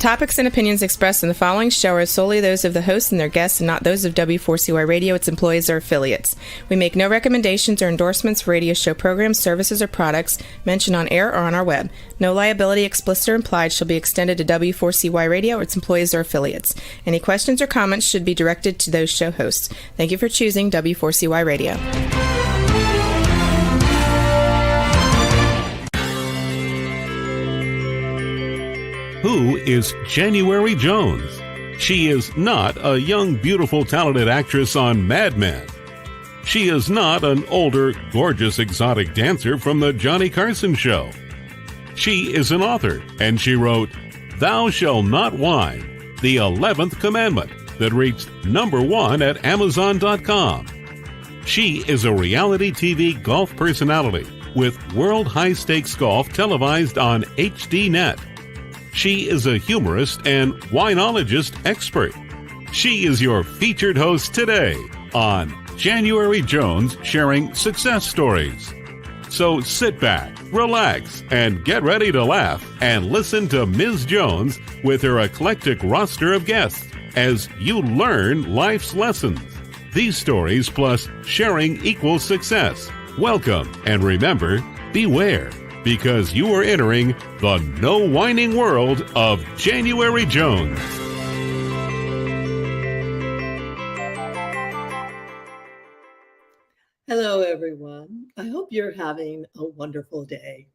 topics and opinions expressed in the following show are solely those of the hosts and their guests and not those of W4CY Radio, its employees, or affiliates. We make no recommendations or endorsements for radio show programs, services, or products mentioned on air or on our web. No liability, explicit or implied, shall be extended to W4CY Radio or its employees or affiliates. Any questions or comments should be directed to those show hosts. Thank you for choosing W4CY Radio. Who is January Jones? She is not a young, beautiful, talented actress on Mad Men. She is not an older, gorgeous, exotic dancer from the Johnny Carson Show. She is an author, and she wrote Thou Shalt Not Whine, the 11th Commandment, that reached #1 at Amazon.com. She is a reality TV golf personality with World High Stakes Golf televised on HDNet. She is a humorist and winologist expert. She is your featured host today on January Jones Sharing Success Stories. So sit back, relax, and get ready to laugh and listen to Ms. Jones with her eclectic roster of guests as you learn life's lessons. These stories plus sharing equals success. Welcome, and remember, beware, because you are entering the no whining world of January Jones. Hello, everyone. I hope you're having a wonderful day.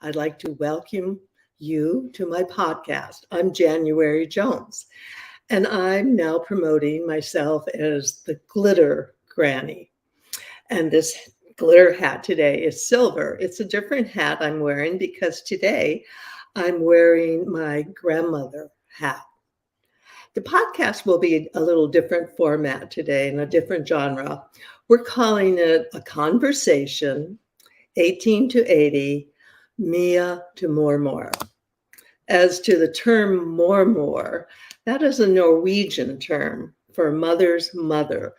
I'd like to welcome you to my podcast. I'm January Jones, and I'm now promoting myself as the Glitter Granny. And this glitter hat today is silver. It's a different hat I'm wearing because today I'm wearing my grandmother hat. The podcast will be a little different format today and a different genre. We're calling it a conversation, 18 to 80, Mia to Mor Mor. As to the term Mor Mor, that is a Norwegian term for mother's mother.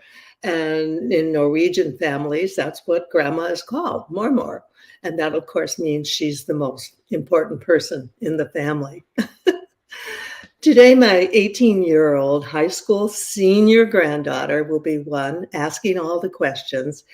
And in Norwegian families, that's what grandma is called, Mor Mor. And that, of course, means she's the most important person in the family. Today, my 18-year-old high school senior granddaughter will be one asking all the questions,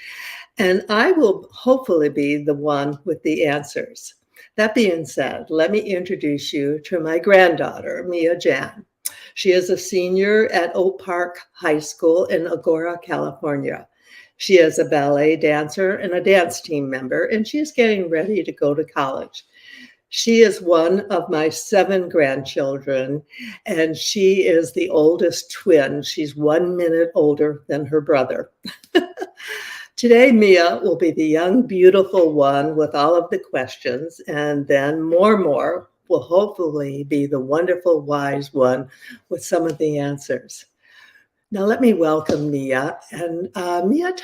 and I will hopefully be the one with the answers. That being said, let me introduce you to my granddaughter, Mia Jan. She is a senior at Oak Park High School in Agoura, California. She is a ballet dancer and a dance team member, and she is getting ready to go to college. She is one of my 7 grandchildren, and she is the oldest twin. She's 1 minute older than her brother. Today, Mia will be the young, beautiful one with all of the questions, and then Mor Mor will hopefully be the wonderful, wise one with some of the answers. Now, let me welcome Mia. And Mia,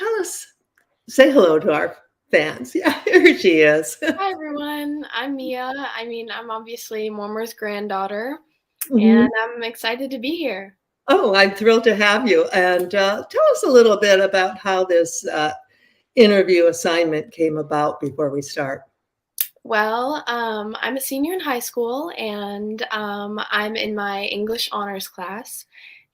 say hello to our fans. Yeah, here she is. Hi, everyone. I'm Mia. I'm obviously Mor Mor's granddaughter, and I'm excited to be here. Oh, I'm thrilled to have you. And tell us a little bit about how this interview assignment came about before we start. Well, I'm a senior in high school, and I'm in my English honors class.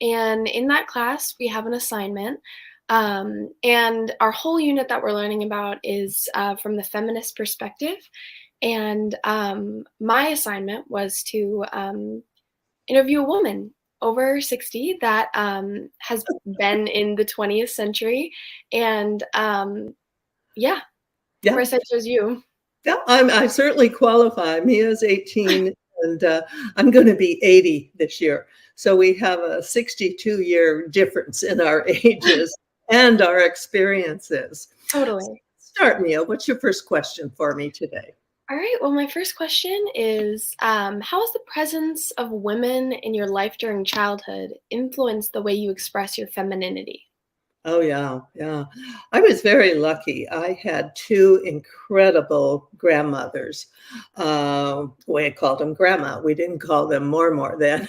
And in that class, we have an assignment. And our whole unit that we're learning about is from the feminist perspective. And my assignment was to interview a woman over 60 that has been in the 20th century. And yeah, of course I chose you. Yeah, I certainly qualify. Mia's 18 and I'm going to be 80 this year. So we have a 62-year difference in our ages and our experiences. Totally. Start, Mia. What's your first question for me today? All right. Well, my first question is, how has the presence of women in your life during childhood influenced the way you express your femininity? Oh, yeah. I was very lucky. I had 2 incredible grandmothers. We called them grandma. We didn't call them Mor Mor then.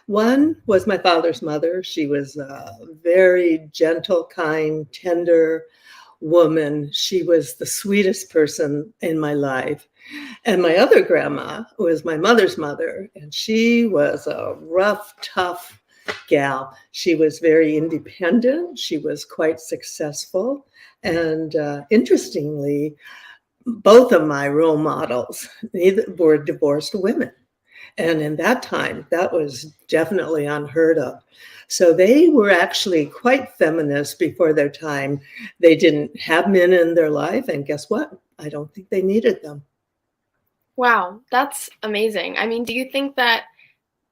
One was my father's mother. She was a very gentle, kind, tender woman. She was the sweetest person in my life. And my other grandma was my mother's mother, and she was a rough, tough gal. She was very independent. She was quite successful. And interestingly, both of my role models were divorced women. And in that time, that was definitely unheard of. So they were actually quite feminist before their time. They didn't have men in their life. And guess what? I don't think they needed them. Wow, that's amazing. I mean, do you think that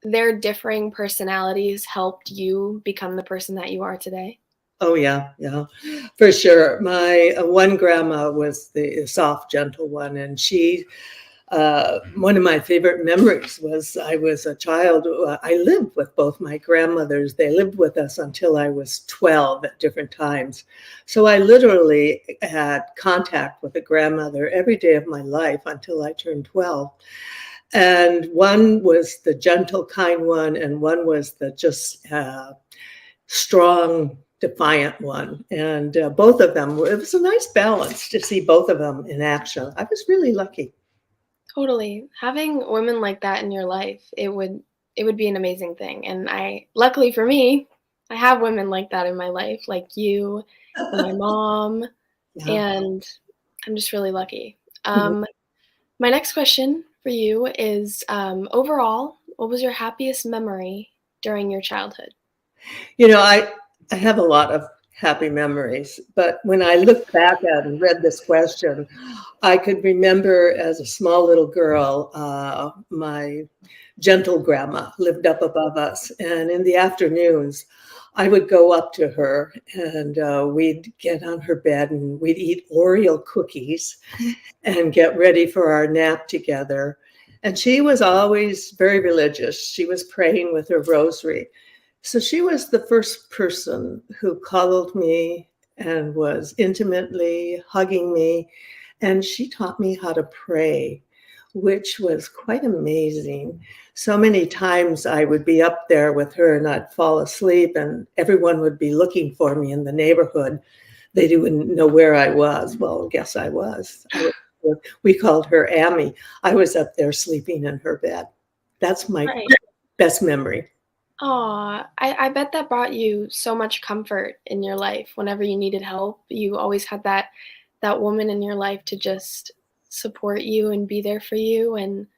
their differing personalities helped you become the person that you are today? Oh, yeah, yeah, for sure. My one grandma was the soft, gentle one, and one of my favorite memories was I was a child. I lived with both my grandmothers. They lived with us until I was 12 at different times. So I literally had contact with a grandmother every day of my life until I turned 12. And one was the gentle, kind one, and one was the just strong, defiant one. And both of them, it was a nice balance to see both of them in action. I was really lucky. Totally. Having women like that in your life, it would be an amazing thing. And luckily for me, I have women like that in my life, like you and my mom, Yeah. and I'm just really lucky. My next question for you is, overall, what was your happiest memory during your childhood? I have a lot of happy memories, but when I look back at and read this question, I could remember as a small little girl, my gentle grandma lived up above us. And in the afternoons, I would go up to her and we'd get on her bed and we'd eat Oreo cookies and get ready for our nap together. And she was always very religious. She was praying with her rosary. So she was the first person who cuddled me and was intimately hugging me. And she taught me how to pray, which was quite amazing. So many times I would be up there with her and I'd fall asleep and everyone would be looking for me in the neighborhood. They didn't know where I was. Well, guess I was. We called her Amy. I was up there sleeping in her bed. That's my Right. best memory. Aw, I bet that brought you so much comfort in your life. Whenever you needed help, you always had that woman in your life to just support you and be there for you. And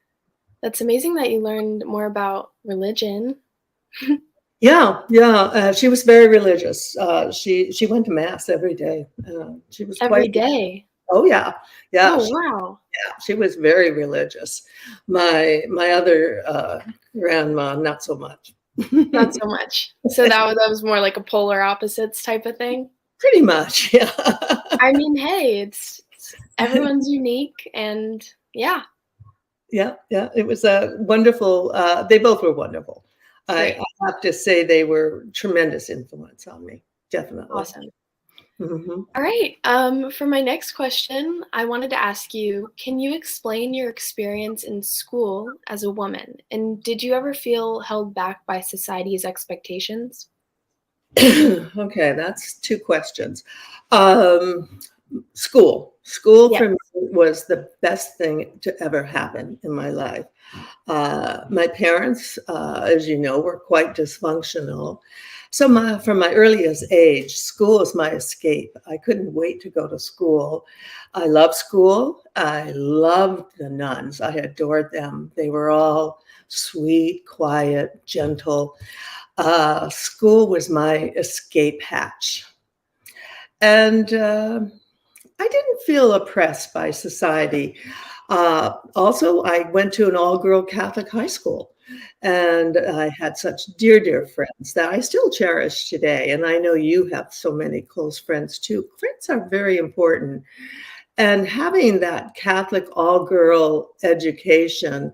that's amazing that you learned more about religion. Yeah, yeah. She was very religious. She went to mass every day. She was Every quite. day. Oh yeah, yeah. Oh, wow. She was very religious. My other grandma, not so much. Not so much. So that was more like a polar opposites type of thing? Pretty much, yeah. I mean, hey, it's everyone's unique and yeah, Yeah, yeah. It was a wonderful. They both were wonderful. great. I have to say they were tremendous influence on me. Definitely. Awesome. Hmm. All right. For my next question, I wanted to ask you, can you explain your experience in school as a woman? And did you ever feel held back by society's expectations? Okay, that's two questions. Um, school Yeah. for me was the best thing to ever happen in my life. My parents, as you know, were quite dysfunctional. So from my earliest age, school is my escape. I couldn't wait to go to school. I loved school. I loved the nuns. I adored them. They were all sweet, quiet, gentle. School was my escape hatch. And I didn't feel oppressed by society. Also, I went to an all-girl Catholic high school, and I had such dear, dear friends that I still cherish today. And I know you have so many close friends too. Friends are very important. And having that Catholic all-girl education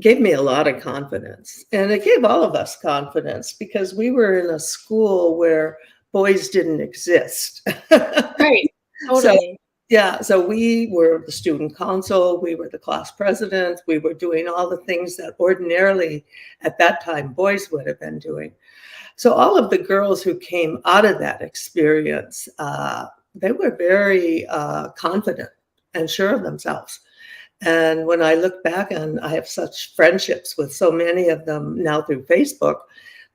gave me a lot of confidence. And it gave all of us confidence because we were in a school where boys didn't exist. Right. So Totally. yeah, so we were the student council, we were the class president, we were doing all the things that ordinarily at that time boys would have been doing. So all of the girls who came out of that experience, they were very confident and sure of themselves. And when I look back, and I have such friendships with so many of them now through Facebook,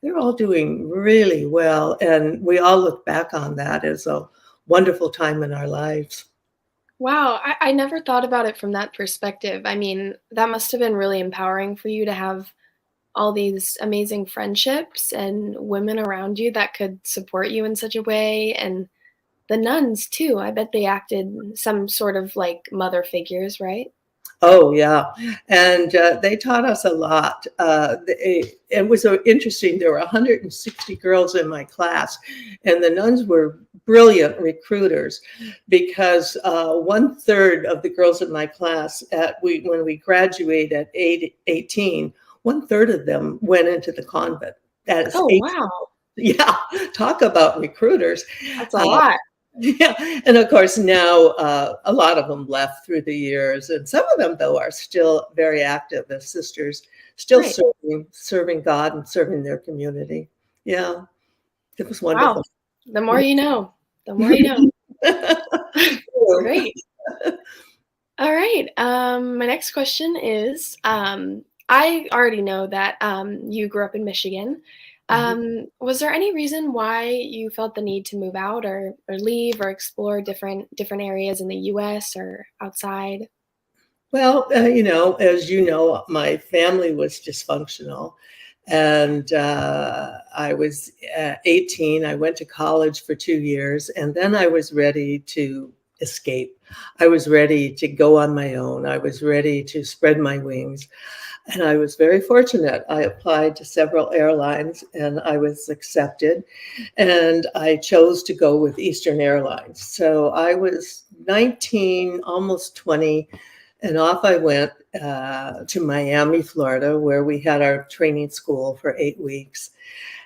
they're all doing really well. And we all look back on that as a wonderful time in our lives. Wow, I never thought about it from that perspective. I mean, that must have been really empowering for you to have all these amazing friendships and women around you that could support you in such a way. And the nuns, too. I bet they acted some sort of like mother figures, right? Oh, yeah. And they taught us a lot. It was so interesting. There were 160 girls in my class, and the nuns were brilliant recruiters because 1/3 of the girls in my class, when we graduated at 18, 1/3 of them went into the convent. Oh, 18. wow. Yeah, talk about recruiters. That's a lot. Yeah, and of course now a lot of them left through the years, and some of them though are still very active as sisters, still Right. serving God and serving their community. Yeah, it was Wow. wonderful. The more you know, the more you know. Great. All right. My next question is, I already know that you grew up in Michigan. Was there any reason why you felt the need to move out or leave or explore different areas in the U.S. or outside? Well, as you know, my family was dysfunctional. And I was 18. I went to college for 2 years, and then I was ready to escape. I was ready to go on my own. I was ready to spread my wings. And I was very fortunate. I applied to several airlines and I was accepted. And I chose to go with Eastern Airlines. So I was 19, almost 20, and off I went to Miami, Florida, where we had our training school for 8 weeks.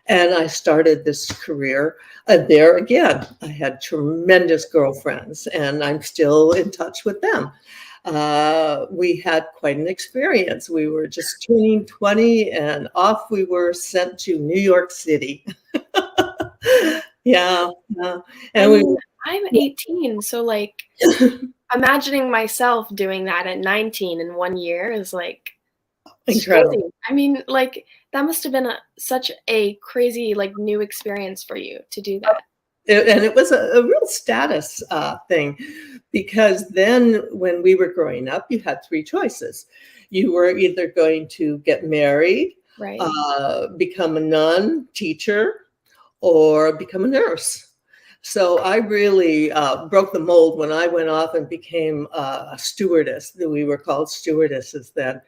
And I started this career there again. I had tremendous girlfriends, and I'm still in touch with them. We had quite an experience. We were just turning 20, and off we were sent to New York City. Yeah. And I'm 18, so like imagining myself doing that at 19 in 1 year is like incredible. crazy. I mean, like that must have been such a crazy like new experience for you to do that. And it was a real status thing, because then when we were growing up, you had 3 choices. You were either going to get married, Right. Become a nun, teacher, or become a nurse. So I really broke the mold when I went off and became a stewardess. We were called stewardesses then.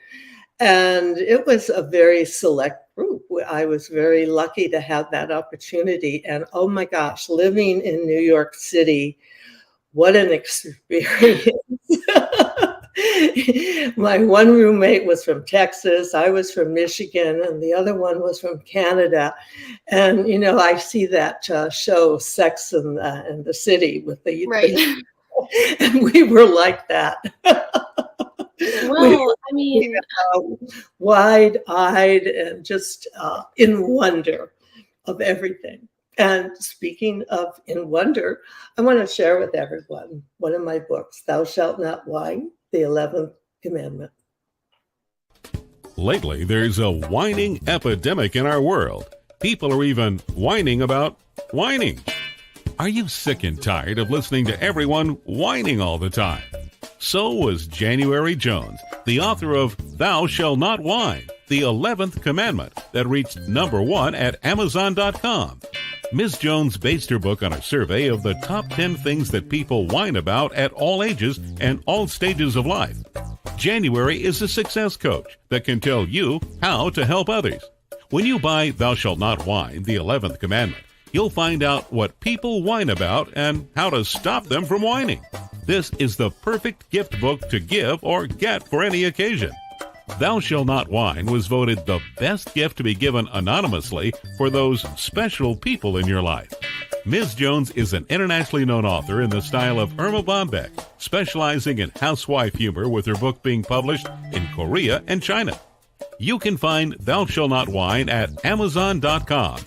And it was a very select group. I was very lucky to have that opportunity. And oh my gosh, living in New York City, what an experience. My one roommate was from Texas, I was from Michigan, and the other one was from Canada. And, I see that show Sex and the City with the, Right. and we were like that. Well, I mean, wide-eyed and just in wonder of everything. And speaking of in wonder, I want to share with everyone one of my books, Thou Shalt Not Whine, the 11th Commandment. Lately, there's a whining epidemic in our world. People are even whining about whining. Are you sick and tired of listening to everyone whining all the time? So was January Jones, the author of Thou Shalt Not Whine, the 11th Commandment, that reached #1 at Amazon.com. Ms. Jones based her book on a survey of the top 10 things that people whine about at all ages and all stages of life. January is a success coach that can tell you how to help others. When you buy Thou Shalt Not Whine, the 11th Commandment, you'll find out what people whine about and how to stop them from whining. This is the perfect gift book to give or get for any occasion. Thou Shalt Not Whine was voted the best gift to be given anonymously for those special people in your life. Ms. Jones is an internationally known author in the style of Irma Bombeck, specializing in housewife humor, with her book being published in Korea and China. You can find Thou Shalt Not Whine at Amazon.com.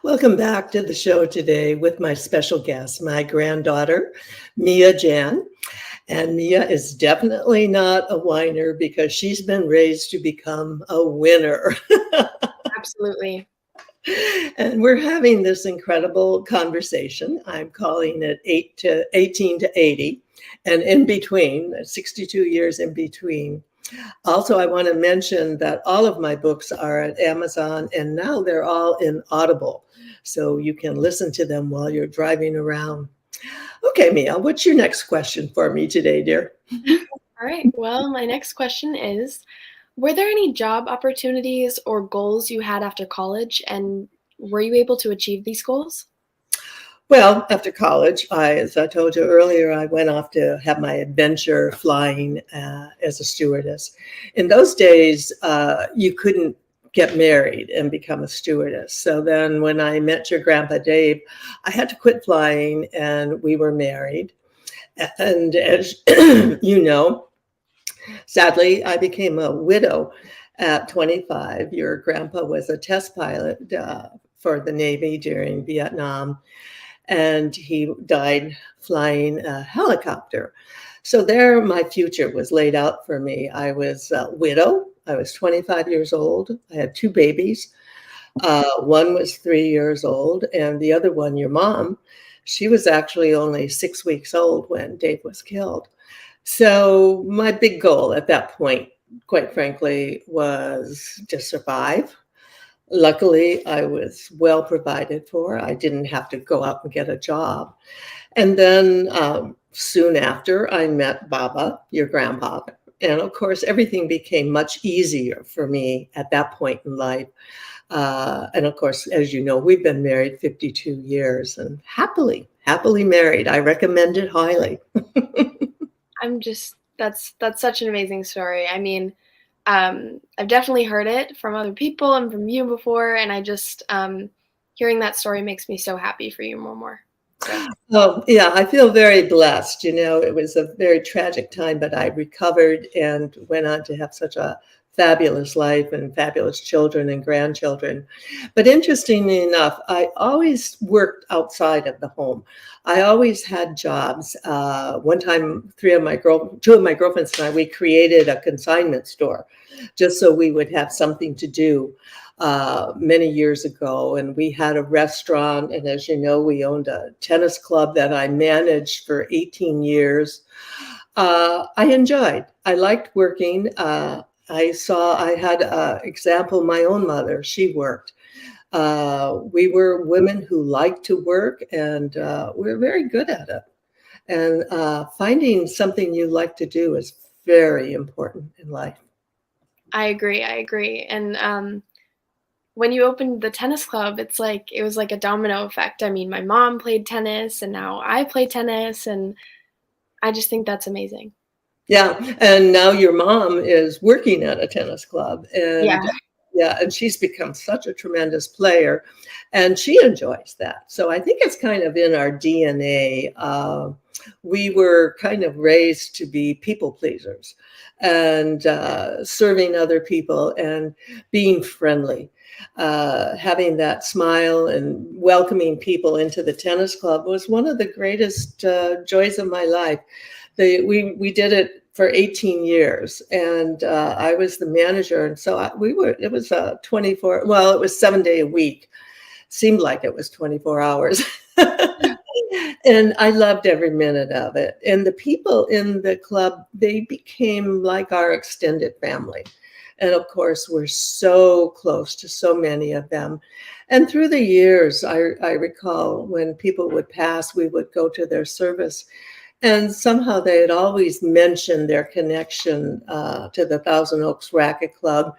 Welcome back to the show today with my special guest, my granddaughter, Mia Jan. And Mia is definitely not a whiner because she's been raised to become a winner. Absolutely. And we're having this incredible conversation. I'm calling it 18 to 80, and in between, 62 years in between. Also, I want to mention that all of my books are at Amazon, and now they're all in Audible, so you can listen to them while you're driving around. Okay, Mia, what's your next question for me today, dear? All right. Well, my next question is, were there any job opportunities or goals you had after college, and were you able to achieve these goals? Well, after college, as I told you earlier, I went off to have my adventure flying as a stewardess. In those days, you couldn't get married and become a stewardess. So then when I met your grandpa, Dave, I had to quit flying and we were married. And as you know, sadly, I became a widow at 25. Your grandpa was a test pilot for the Navy during Vietnam, and he died flying a helicopter. So there, my future was laid out for me. I was a widow. I was 25 years old. I had two babies. One was 3 years old, and the other one, your mom, she was actually only 6 weeks old when Dave was killed. So my big goal at that point, quite frankly, was to survive. Luckily, I was well provided for. I didn't have to go out and get a job. And then soon after, I met Baba, your grandpa. And of course, everything became much easier for me at that point in life. And of course, as you know, we've been married 52 years and happily married. I recommend it highly. That's such an amazing story. I mean, I've definitely heard it from other people and from you before, and I just hearing that story makes me so happy for you, Mor Mor. So. Oh, yeah, I feel very blessed. You know, it was a very tragic time, but I recovered and went on to have such a fabulous life and fabulous children and grandchildren. But interestingly enough, I always worked outside of the home. I always had jobs. One time, two of my girlfriends and I, we created a consignment store just so we would have something to do many years ago. And we had a restaurant. And as you know, we owned a tennis club that I managed for 18 years. I enjoyed. I liked working. I had an example, my own mother, she worked. We were women who liked to work, and we were very good at it. And finding something you like to do is very important in life. I agree. And when you opened the tennis club, it was like a domino effect. I mean, my mom played tennis, and now I play tennis, and I just think that's amazing. Yeah, and now your mom is working at a tennis club, and and she's become such a tremendous player, and she enjoys that. So I think it's kind of in our DNA. We were kind of raised to be people pleasers and serving other people and being friendly. Having that smile and welcoming people into the tennis club was one of the greatest joys of my life. We did it for 18 years, and I was the manager. And so it was 24, well, it was 7 day a week. Seemed like it was 24 hours. And I loved every minute of it. And the people in the club, they became like our extended family. And of course, we're so close to so many of them. And through the years, I recall when people would pass, we would go to their service. And somehow they had always mentioned their connection to the Thousand Oaks Racquet Club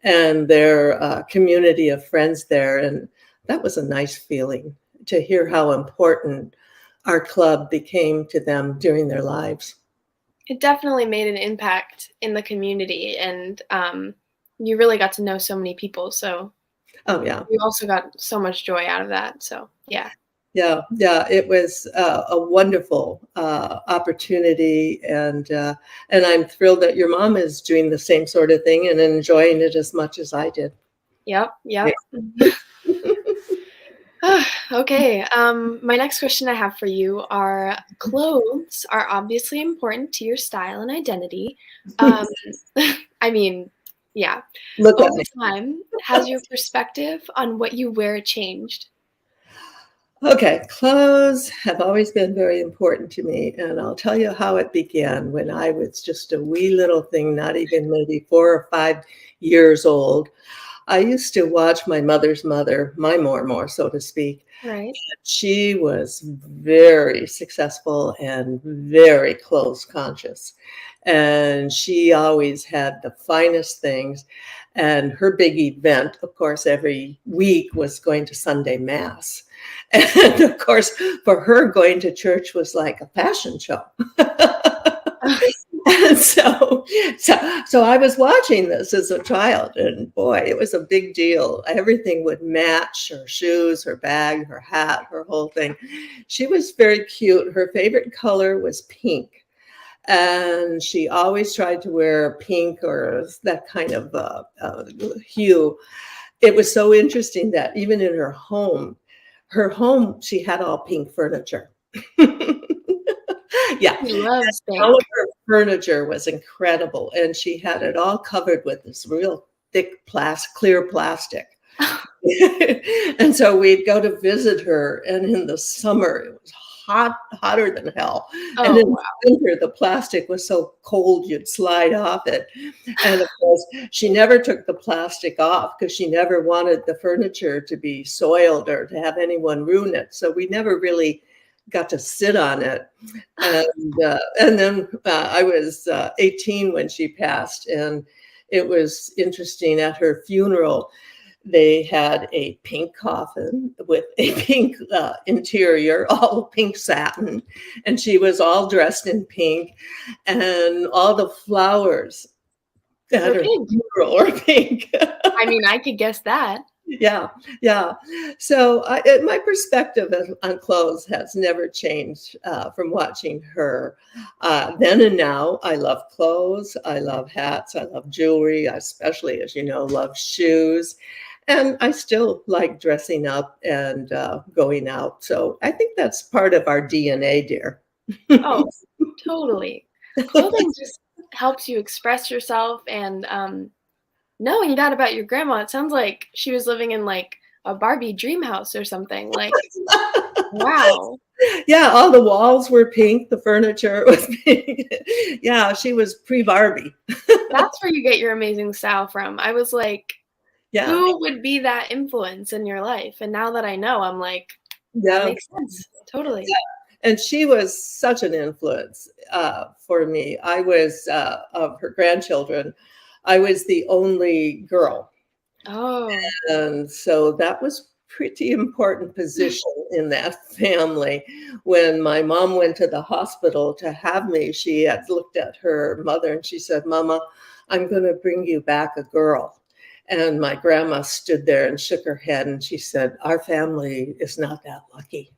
and their community of friends there. And that was a nice feeling to hear how important our club became to them during their lives. It definitely made an impact in the community, and you really got to know so many people. So you also got so much joy out of that. So yeah. Yeah, it was a wonderful opportunity, and I'm thrilled that your mom is doing the same sort of thing and enjoying it as much as I did. Yep. Okay. My next question I have for you are clothes are obviously important to your style and identity. Um, I mean, yeah. Look at Over me. time, has your perspective on what you wear changed? Okay, clothes have always been very important to me, and I'll tell you how it began when I was just a wee little thing, not even maybe 4 or 5 years old. I used to watch my mother's mother, my Mor Mor, so to speak. Right. She was very successful and very clothes conscious. And she always had the finest things. And her big event, of course, every week was going to Sunday Mass. And of course, for her, going to church was like a fashion show. And so I was watching this as a child, and boy, it was a big deal. Everything would match: her shoes, her bag, her hat, her whole thing. She was very cute. Her favorite color was pink, and she always tried to wear pink or that kind of hue. It was so interesting that even in her home, she had all pink furniture. Yeah, She loves all pink. of her furniture was incredible, and she had it all covered with this real thick clear plastic. And so we'd go to visit her, and in the summer it was hotter than hell. And Oh, in wow. winter, the plastic was so cold you'd slide off it. And of course, she never took the plastic off because she never wanted the furniture to be soiled or to have anyone ruin it. So we never really got to sit on it. And then I was 18 when she passed, and it was interesting. At her funeral, they had a pink coffin with a pink interior, all pink satin, and she was all dressed in pink, and all the flowers at We're her pink. funeral were pink. I mean, I could guess that. Yeah, yeah. So my perspective on clothes has never changed from watching her. Then and now, I love clothes. I love hats. I love jewelry. I especially, as you know, love shoes. And I still like dressing up and going out. So I think that's part of our DNA, dear. Oh, totally. Clothing just helps you express yourself, and knowing that about your grandma, it sounds like she was living in like a Barbie dream house or something. Like, wow. Yeah, all the walls were pink. The furniture was pink. Yeah, she was pre-Barbie. That's where you get your amazing style from. I was like, Yeah, who would be that influence in your life? And now that I know, I'm like, that yeah. makes sense. Totally. And she was such an influence for me. I was, of her grandchildren, I was the only girl. Oh, And so that was pretty important position in that family. When my mom went to the hospital to have me, she had looked at her mother and she said, "Mama, I'm going to bring you back a girl." And my grandma stood there and shook her head and she said, "Our family is not that lucky."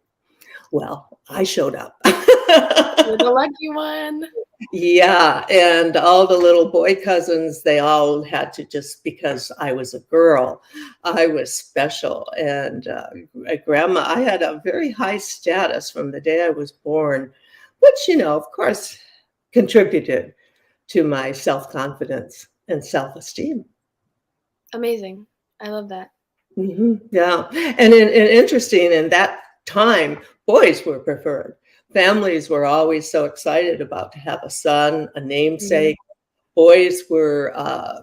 Well, I showed up. you're the lucky one. Yeah, and all the little boy cousins, they all had to, just because I was a girl, I was special. And grandma, I had a very high status from the day I was born, which, of course, contributed to my self-confidence and self-esteem. Amazing. I love that. Yeah, and interesting, in that time, boys were preferred. Families were always so excited about to have a son, a Mhm. namesake. Boys were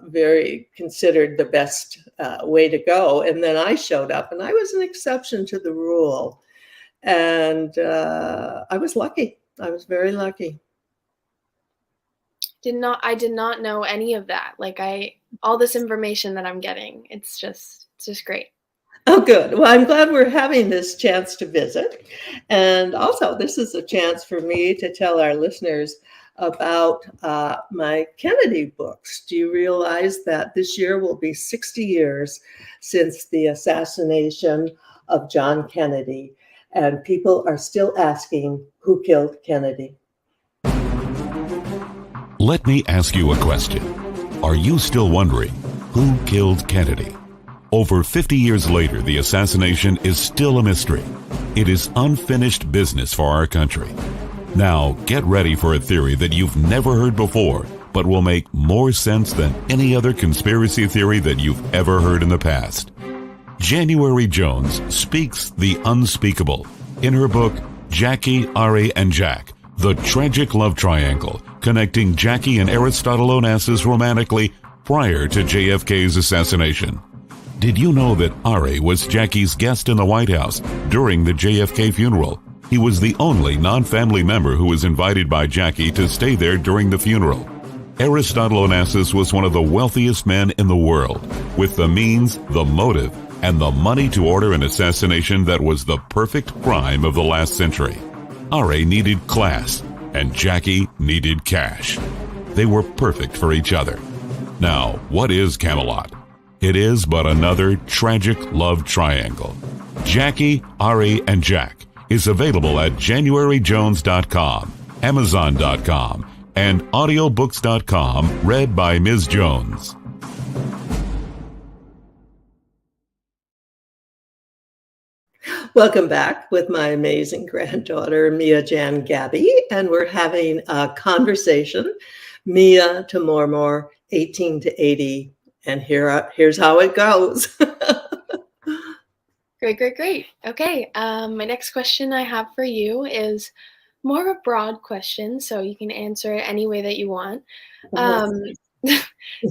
very considered the best way to go. And then I showed up, and I was an exception to the rule. And I was lucky. I was very lucky. I did not know any of that. Like all this information that I'm getting. It's just great. Oh, good. Well, I'm glad we're having this chance to visit. And also, this is a chance for me to tell our listeners about my Kennedy books. Do you realize that this year will be 60 years since the assassination of John Kennedy? And people are still asking, who killed Kennedy? Let me ask you a question. Are you still wondering who killed Kennedy? Over 50 years later, the assassination is still a mystery. It is unfinished business for our country. Now, get ready for a theory that you've never heard before, but will make more sense than any other conspiracy theory that you've ever heard in the past. January Jones speaks the unspeakable in her book, Jackie, Ari, and Jack, The Tragic Love Triangle, connecting Jackie and Aristotle Onassis romantically prior to JFK's assassination. Did you know that Ari was Jackie's guest in the White House during the JFK funeral? He was the only non-family member who was invited by Jackie to stay there during the funeral. Aristotle Onassis was one of the wealthiest men in the world, with the means, the motive, and the money to order an assassination that was the perfect crime of the last century. Ari needed class, and Jackie needed cash. They were perfect for each other. Now, what is Camelot? It is but another tragic love triangle. Jackie, Ari, and Jack is available at JanuaryJones.com, Amazon.com, and audiobooks.com, read by Ms. Jones. Welcome back with my amazing granddaughter, Mia Jan Gabby, and we're having a conversation, Mia to Mor Mor, 18 to 80, and here's how it goes. Great. Okay, my next question I have for you is more of a broad question, so you can answer it any way that you want. Do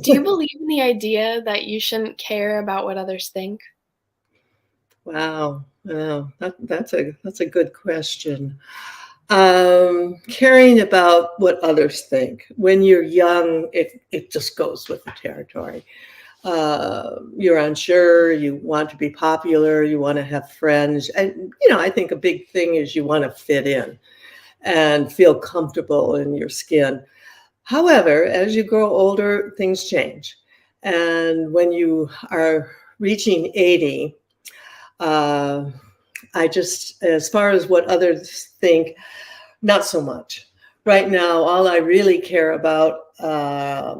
you believe in the idea that you shouldn't care about what others think? Wow, that's a good question. Caring about what others think. When you're young, it just goes with the territory. You're unsure, you want to be popular, you want to have friends. And, I think a big thing is you want to fit in and feel comfortable in your skin. However, as you grow older, things change. And when you are reaching 80, as far as what others think, not so much. Right now, all I really care about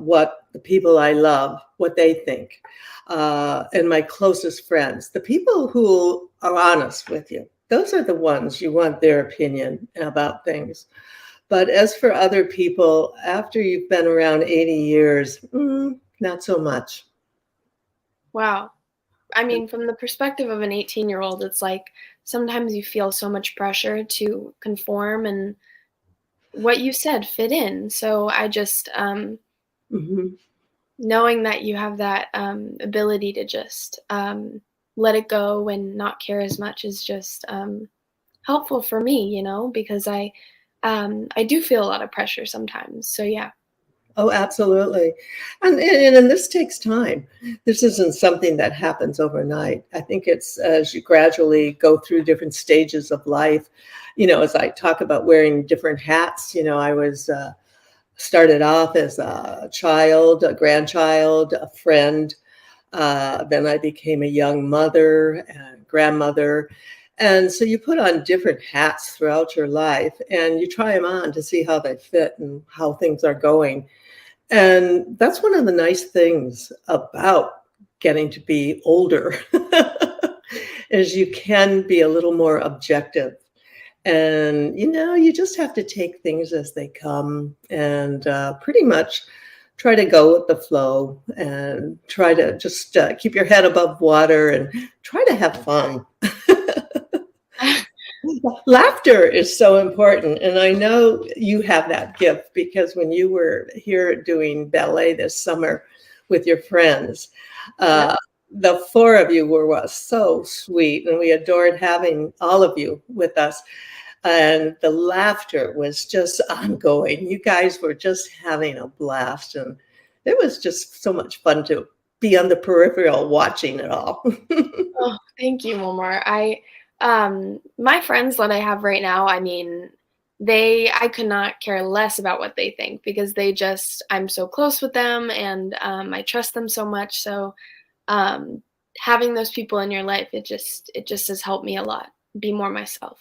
what the people I love, what they think, and my closest friends, the people who are honest with you. Those are the ones you want their opinion about things. But as for other people, after you've been around 80 years, not so much. Wow. I mean, from the perspective of an 18-year-old, it's like sometimes you feel so much pressure to conform and what you said, fit in. So I just, knowing that you have that ability to just let it go and not care as much is just helpful for me, because I do feel a lot of pressure sometimes. So yeah. Oh, absolutely. And this takes time. This isn't something that happens overnight. I think it's as you gradually go through different stages of life, as I talk about wearing different hats, I was started off as a child, a grandchild, a friend. Then I became a young mother and grandmother. And so you put on different hats throughout your life and you try them on to see how they fit and how things are going. And that's one of the nice things about getting to be older is you can be a little more objective. And, you just have to take things as they come and pretty much try to go with the flow and try to just keep your head above water and try to have fun. Laughter is so important. And I know you have that gift because when you were here doing ballet this summer with your friends, the four of you were so sweet and we adored having all of you with us. And the laughter was just ongoing. You guys were just having a blast. And it was just so much fun to be on the peripheral watching it all. Oh, thank you, Mor Mor. My friends that I have right now, I mean, I could not care less about what they think because I'm so close with them and I trust them so much. So having those people in your life, it just has helped me a lot, be more myself.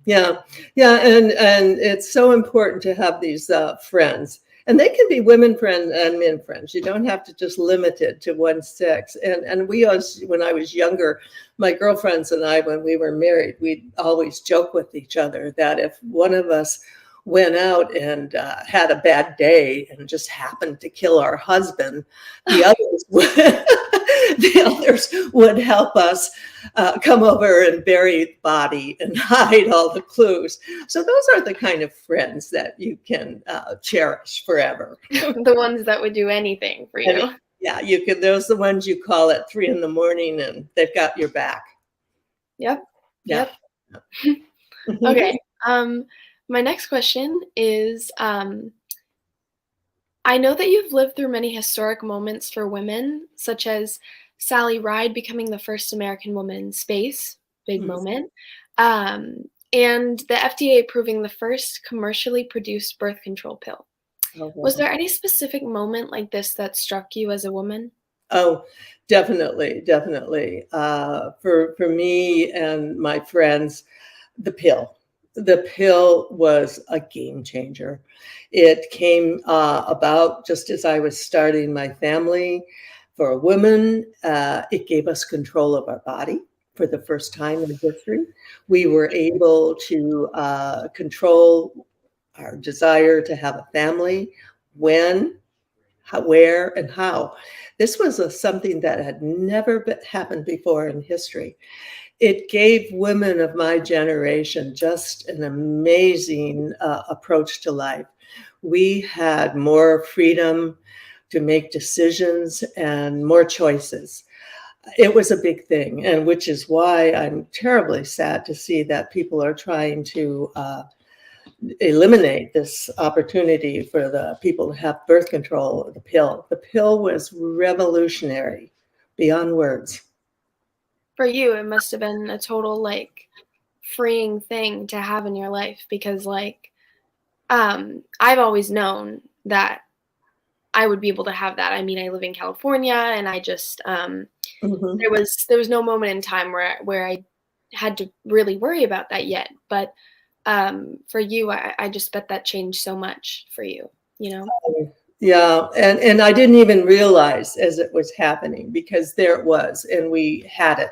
Yeah. And it's so important to have these friends. And they can be women friends and men friends. You don't have to just limit it to one sex. And we always, when I was younger, my girlfriends and I, when we were married, we'd always joke with each other that if one of us went out and had a bad day and just happened to kill our husband, the others would, the others would help us come over and bury the body and hide all the clues. So those are the kind of friends that you can cherish forever. The ones that would do anything for you. And, yeah, you can. Those are the ones you call at 3 a.m. and they've got your back. Yep. Yeah. Yep. Okay. My next question is, I know that you've lived through many historic moments for women, such as Sally Ride becoming the first American woman in space, big moment, and the FDA approving the first commercially produced birth control pill. Was there any specific moment like this that struck you as a woman? Oh, definitely, definitely. For me and my friends, the pill. The pill was a game changer. It came about just as I was starting my family. For a woman, it gave us control of our body for the first time in history. We were able to control our desire to have a family, when, how, where, and how. This was something that had never happened before in history. It gave women of my generation just an amazing approach to life. We had more freedom to make decisions and more choices. It was a big thing, and which is why I'm terribly sad to see that people are trying to eliminate this opportunity for the people to have birth control, the pill. The pill was revolutionary beyond words. For you, it must have been a total like freeing thing to have in your life, because like I've always known that I would be able to have that. I mean, I live in California, and I just there was no moment in time where I had to really worry about that yet. But for you, I just bet that changed so much for you, you know? Yeah, and I didn't even realize as it was happening, because there it was, and we had it,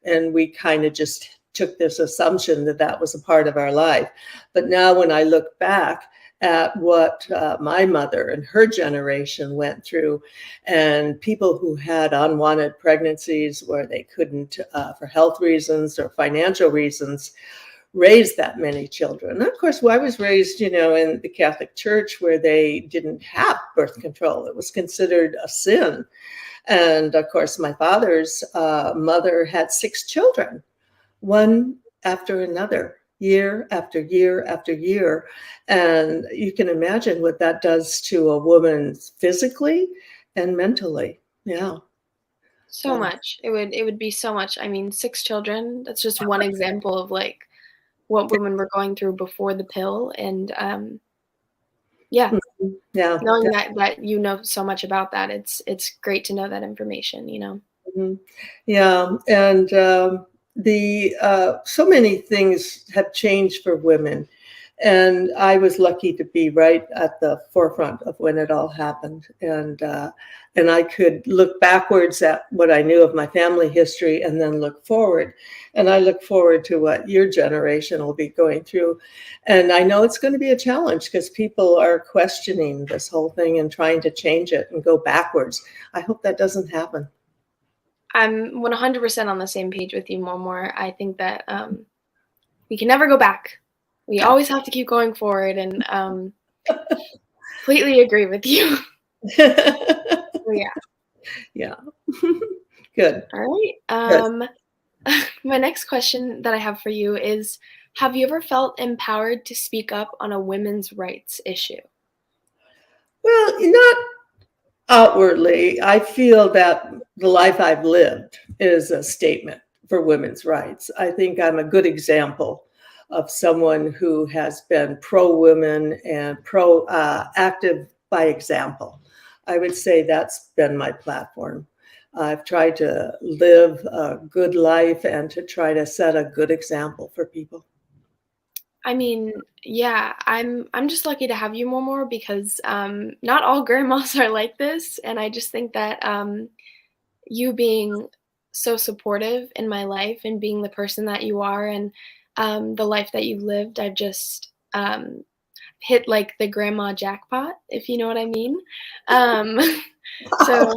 and we kind of just took this assumption that that was a part of our life. But now when I look back at what my mother and her generation went through, and people who had unwanted pregnancies where they couldn't, for health reasons or financial reasons, raise that many children. And of course, I was raised, in the Catholic Church, where they didn't have birth control. It was considered a sin. And of course, my father's mother had 6 children, one after another, year after year after year. And you can imagine what that does to a woman physically and mentally. Yeah. So much. It would be so much. I mean, 6 children, that's just one example of like what women were going through before the pill. And yeah, knowing that you know so much about that, it's great to know that information, you know? Yeah, and so many things have changed for women, and I was lucky to be right at the forefront of when it all happened, and I could look backwards at what I knew of my family history, and then look forward, and I look forward to what your generation will be going through, and I know it's going to be a challenge because people are questioning this whole thing and trying to change it and go backwards. I hope that doesn't happen. I'm 100% on the same page with you, Mor Mor. I think that we can never go back. We always have to keep going forward, and completely agree with you. Yeah. Yeah. Good. All right. My next question that I have for you is, have you ever felt empowered to speak up on a women's rights issue? Well, not outwardly. I feel that the life I've lived is a statement for women's rights. I think I'm a good example of someone who has been pro-women and active by example. I would say that's been my platform. I've tried to live a good life and to try to set a good example for people. I mean, yeah, I'm just lucky to have you, Mor Mor, because not all grandmas are like this, and I just think that you being so supportive in my life and being the person that you are and the life that you've lived, I've just hit like the grandma jackpot, if you know what I mean. Um, so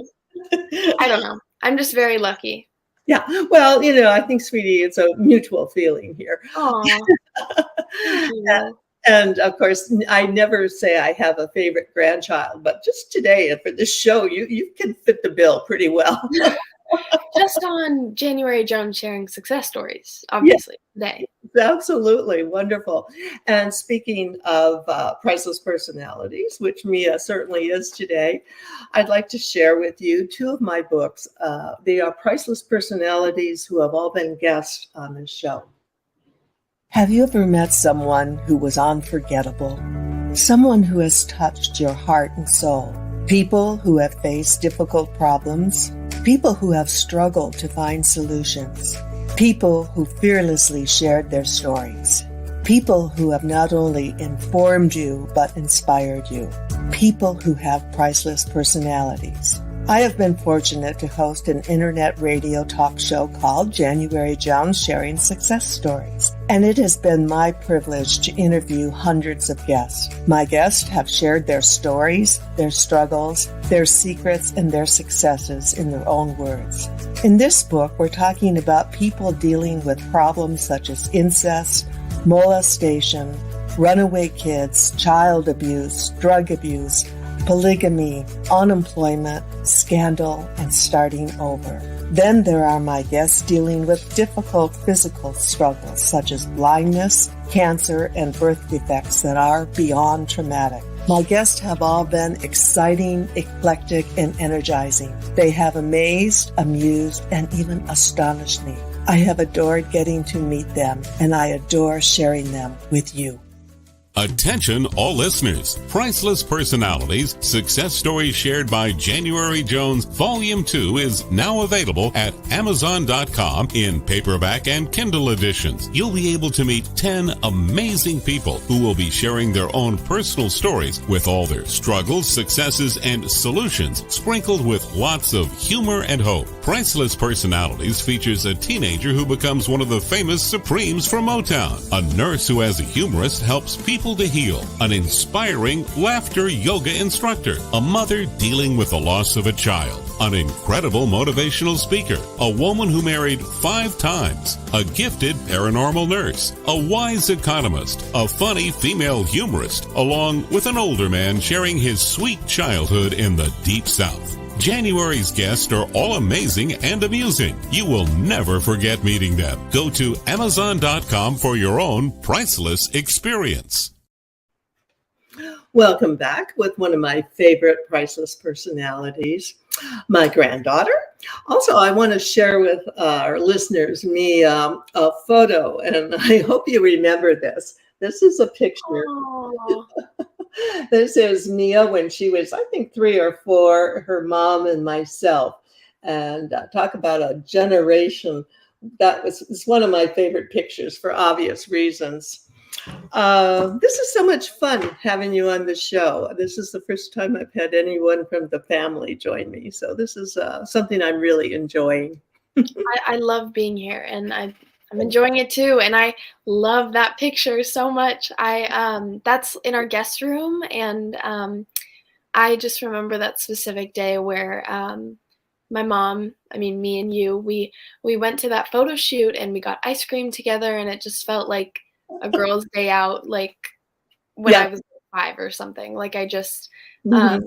I don't know. I'm just very lucky. Yeah. Well, I think, sweetie, it's a mutual feeling here. Aw, thank you. And of course, I never say I have a favorite grandchild, but just today for this show, you can fit the bill pretty well. Just on January Jones sharing success stories, Yeah, obviously, today. absolutely wonderful. And speaking of priceless personalities, which Mia certainly is today, I'd like to share with you two of my books. They are priceless personalities who have all been guests on this show. Have you ever met someone who was unforgettable? Someone who has touched your heart and soul? People who have faced difficult problems? People who have struggled to find solutions? People who fearlessly shared their stories? People who have not only informed you, but inspired you? People who have priceless personalities. I have been fortunate to host an internet radio talk show called January Jones Sharing Success Stories, and it has been my privilege to interview hundreds of guests. My guests have shared their stories, their struggles, their secrets, and their successes in their own words. In this book, we're talking about people dealing with problems such as incest, molestation, runaway kids, child abuse, drug abuse, polygamy, unemployment, scandal, and starting over. Then there are my guests dealing with difficult physical struggles such as blindness, cancer, and birth defects that are beyond traumatic. My guests have all been exciting, eclectic, and energizing. They have amazed, amused, and even astonished me. I have adored getting to meet them, and I adore sharing them with you. Attention all listeners. Priceless Personalities, Success Stories Shared by January Jones, Volume 2 is now available at Amazon.com in paperback and Kindle editions. You'll be able to meet 10 amazing people who will be sharing their own personal stories with all their struggles, successes, and solutions, sprinkled with lots of humor and hope. Priceless Personalities features a teenager who becomes one of the famous Supremes from Motown, a nurse who as a humorist helps people to heal, an inspiring laughter yoga instructor, a mother dealing with the loss of a child, an incredible motivational speaker, a woman who married 5 times, a gifted paranormal nurse, a wise economist, a funny female humorist, along with an older man sharing his sweet childhood in the Deep South. January's guests are all amazing and amusing. You will never forget meeting them. Go to Amazon.com for your own priceless experience. Welcome back with one of my favorite priceless personalities, my granddaughter. Also, I want to share with our listeners me a photo, and I hope you remember this. This is a picture. Oh, This is Mia when she was, I think, 3 or 4, her mom and myself. And talk about a generation. It's one of my favorite pictures for obvious reasons. This is so much fun having you on the show. This is the first time I've had anyone from the family join me. So this is something I'm really enjoying. I love being here, and I'm enjoying it too. And I love that picture so much. That's in our guest room, and I just remember that specific day where my mom, me and you, we went to that photo shoot and we got ice cream together, and it just felt like a girl's day out, like when I was 5 or something. Like I just, I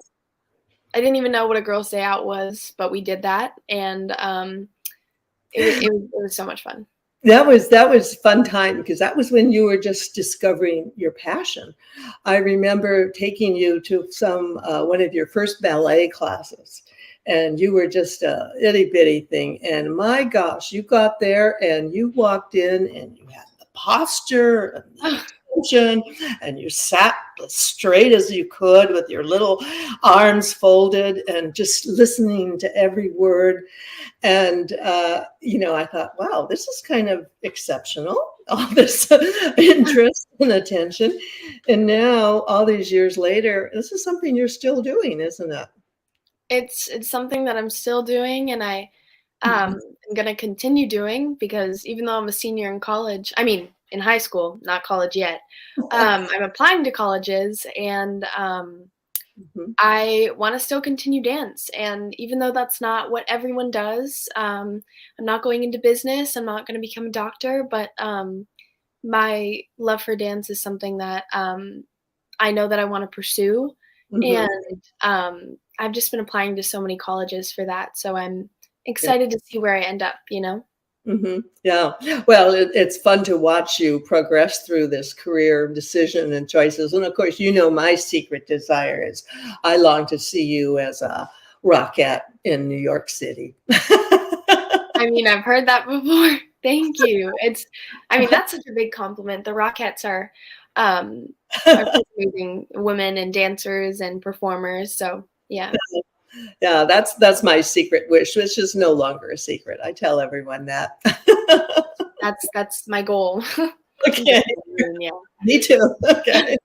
didn't even know what a girl's day out was, but we did that, and it was so much fun. That was a fun time because that was when you were just discovering your passion. I remember taking you to some one of your first ballet classes, and you were just a itty bitty thing. And my gosh, you got there and you walked in and you had the posture and the attention, and you sat as straight as you could with your little arms folded and just listening to every word. And, I thought, wow, this is kind of exceptional. all this interest and attention. And now, all these years later, this is something you're still doing, isn't it? It's something that I'm still doing, and I'm gonna continue doing, because even though I'm a senior in college, I mean, in high school, not college yet, I'm applying to colleges, and Mhm. I want to still continue dance. And even though that's not what everyone does, I'm not going into business. I'm not going to become a doctor, but my love for dance is something that I know that I want to pursue. Mhm. And I've just been applying to so many colleges for that. So I'm Yeah. excited to see where I end up, you know? Yeah. Well, it's fun to watch you progress through this career decision and choices. And of course, my secret desire is I long to see you as a rockette in New York City. I mean, I've heard that before. Thank you. I mean, that's such a big compliment. The Rockettes um, are such amazing women and dancers and performers. So yeah, Yeah, that's my secret wish, which is no longer a secret. I tell everyone that. that's my goal. Okay, Yeah. me too. Okay.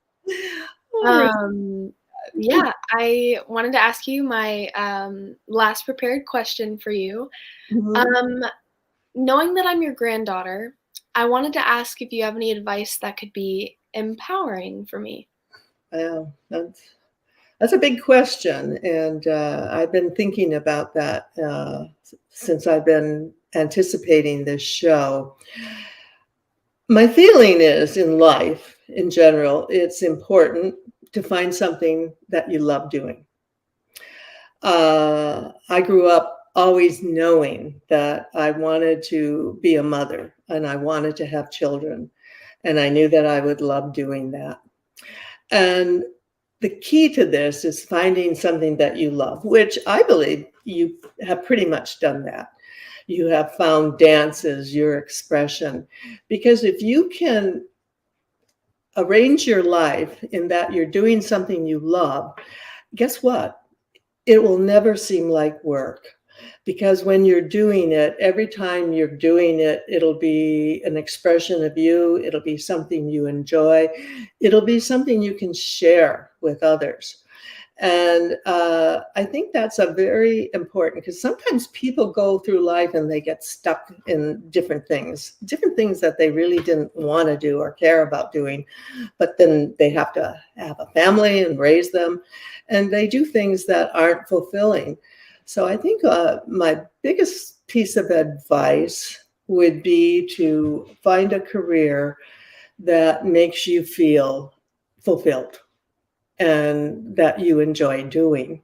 All right. Um, yeah, I wanted to ask you my last prepared question for you. Mhm. Um, Knowing that I'm your granddaughter, I wanted to ask if you have any advice that could be empowering for me. Yeah, that's a big question, and I've been thinking about that since I've been anticipating this show. My feeling is in life, in general, it's important to find something that you love doing. I grew up always knowing that I wanted to be a mother and I wanted to have children, and I knew that I would love doing that. And the key to this is finding something that you love, which I believe you have pretty much done that. You have found dance as your expression. Because if you can arrange your life in that you're doing something you love, guess what? It will never seem like work. Because when you're doing it, every time you're doing it, it'll be an expression of you. It'll be something you enjoy. It'll be something you can share with others. And I think that's a very important, because sometimes people go through life and they get stuck in different things that they really didn't want to do or care about doing, but then they have to have a family and raise them, and they do things that aren't fulfilling. So I think my biggest piece of advice would be to find a career that makes you feel fulfilled and that you enjoy doing.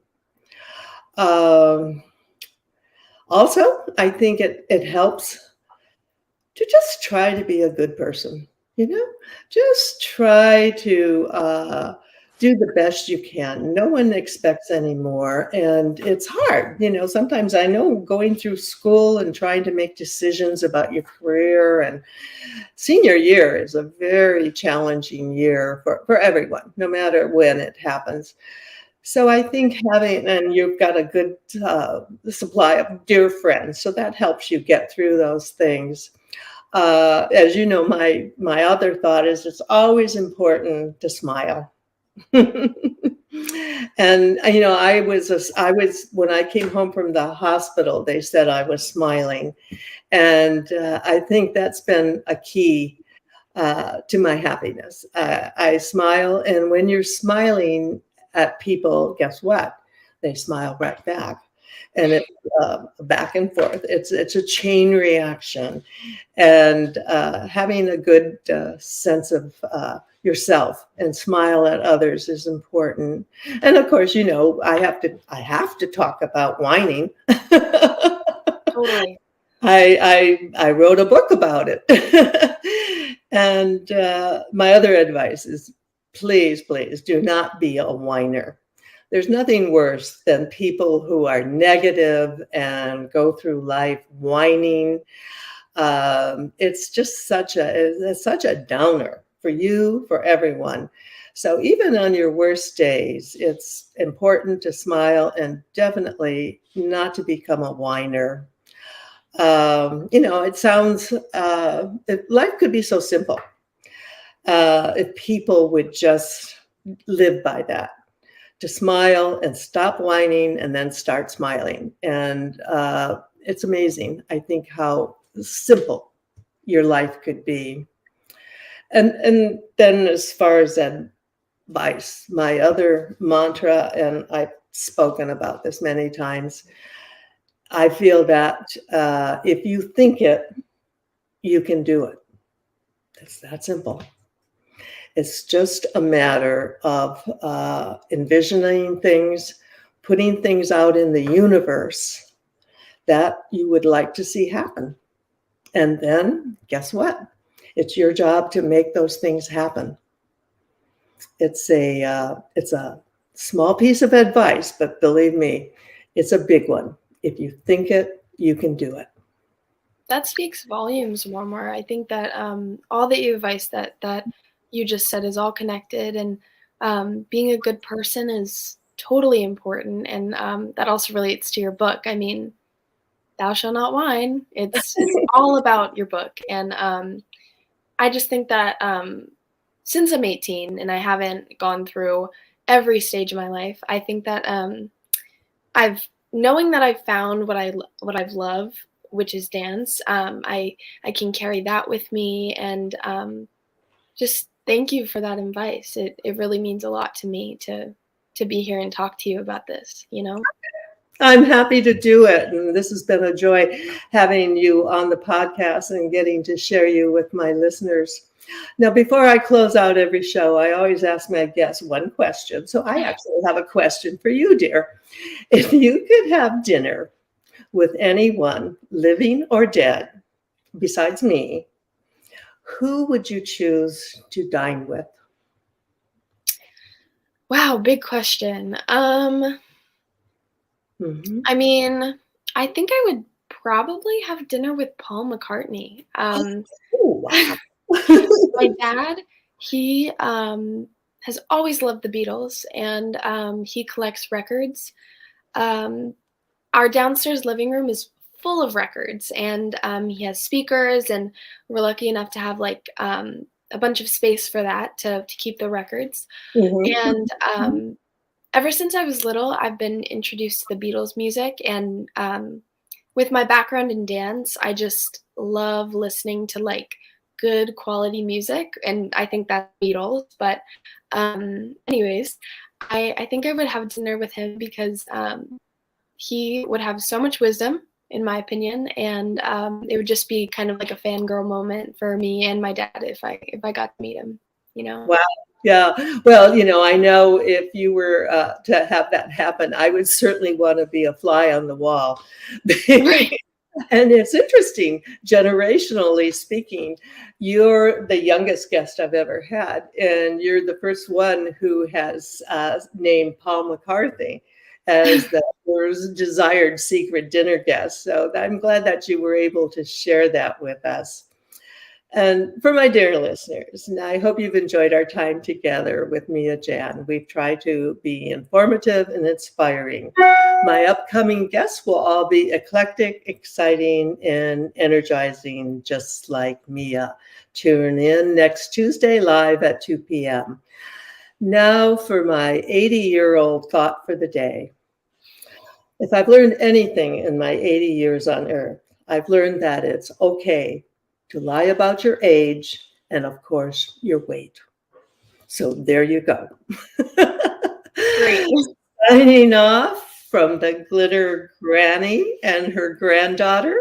Um, Also, I think it helps to just try to be a good person, you know? Just try to do the best you can. No one expects any more, and it's hard. Sometimes I know going through school and trying to make decisions about your career, and senior year is a very challenging year for everyone, no matter when it happens. So I think and you've got a good supply of dear friends, so that helps you get through those things. As you know, my other thought is it's always important to smile. And I was when I came home from the hospital, they said I was smiling, and I think that's been a key to my happiness. I smile, and when you're smiling at people, guess what? They smile right back, and it's back and forth. It's a chain reaction, and having a good sense of yourself and smile at others is important. And of course, I have to talk about whining. Totally. I wrote a book about it. And my other advice is please, please do not be a whiner. There's nothing worse than people who are negative and go through life whining. It's just such a downer for you, for everyone. So even on your worst days, it's important to smile and definitely not to become a whiner. It sounds, life could be so simple if people would just live by that, to smile and stop whining and then start smiling. And it's amazing, I think, how simple your life could be. And then as far as advice, my other mantra, and I've spoken about this many times, I feel that if you think it, you can do it. It's that simple. It's just a matter of envisioning things, putting things out in the universe that you would like to see happen. And then guess what? It's your job to make those things happen. It's a small piece of advice, but believe me, it's a big one. If you think it, you can do it. That speaks volumes, Mor Mor. I think that all the advice that you just said is all connected, and being a good person is totally important. And that also relates to your book. I mean, thou shalt not whine. It's all about your book. And I just think that since I'm 18 and I haven't gone through every stage of my life, I think that knowing that I've found what I've loved, which is dance, I can carry that with me. And just thank you for that advice. It really means a lot to me to be here and talk to you about this, I'm happy to do it. And this has been a joy having you on the podcast and getting to share you with my listeners. Now, before I close out every show, I always ask my guests one question. So I actually have a question for you, dear. If you could have dinner with anyone, living or dead, besides me, who would you choose to dine with? Wow, big question. I mean, I think I would probably have dinner with Paul McCartney. Wow. My dad, he has always loved the Beatles, and he collects records. Our downstairs living room is full of records, and he has speakers, and we're lucky enough to have a bunch of space for that to keep the records. And ever since I was little, I've been introduced to the Beatles music, and with my background in dance, I just love listening to good quality music, and I think that's Beatles. But anyways, I think I would have dinner with him because he would have so much wisdom, in my opinion, and it would just be kind of like a fangirl moment for me and my dad if I got to meet him. Wow. Yeah. Well, I know if you were to have that happen, I would certainly want to be a fly on the wall. Right. And it's interesting, generationally speaking, you're the youngest guest I've ever had, and you're the first one who has named Paul McCartney as the first desired secret dinner guest. So I'm glad that you were able to share that with us. And for my dear listeners, I hope you've enjoyed our time together with Mia Jan. We've tried to be informative and inspiring. My upcoming guests will all be eclectic, exciting, and energizing, just like Mia. Tune in next Tuesday live at 2 p.m. Now for my 80-year-old thought for the day. If I've learned anything in my 80 years on Earth, I've learned that it's okay to lie about your age and, of course, your weight. So there you go. Great. Signing off from the Glitter Granny and her granddaughter.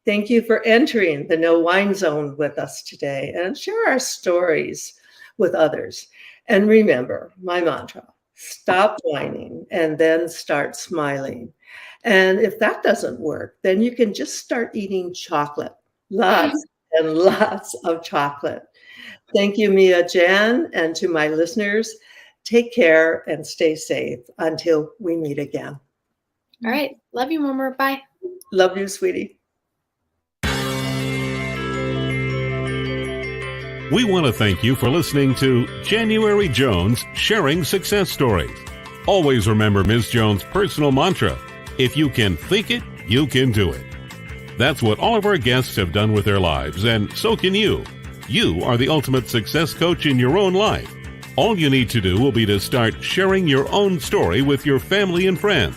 Thank you for entering the No Wine Zone with us today and share our stories with others. And remember my mantra, stop whining and then start smiling. And if that doesn't work, then you can just start eating chocolate. Lots and lots of chocolate. Thank you, Mia Jan, and to my listeners, take care and stay safe until we meet again. All right. Love you, Mor Mor. Bye. Love you, sweetie. We want to thank you for listening to January Jones Sharing Success Stories. Always remember Ms. Jones' personal mantra, if you can think it, you can do it. That's what all of our guests have done with their lives, and so can you. You are the ultimate success coach in your own life. All you need to do will be to start sharing your own story with your family and friends.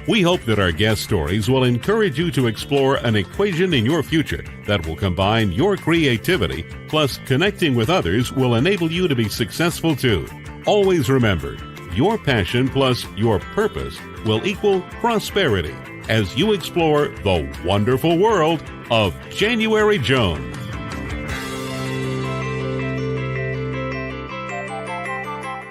We hope that our guest stories will encourage you to explore an equation in your future that will combine your creativity plus connecting with others will enable you to be successful too. Always remember, your passion plus your purpose will equal prosperity as you explore the wonderful world of January Jones.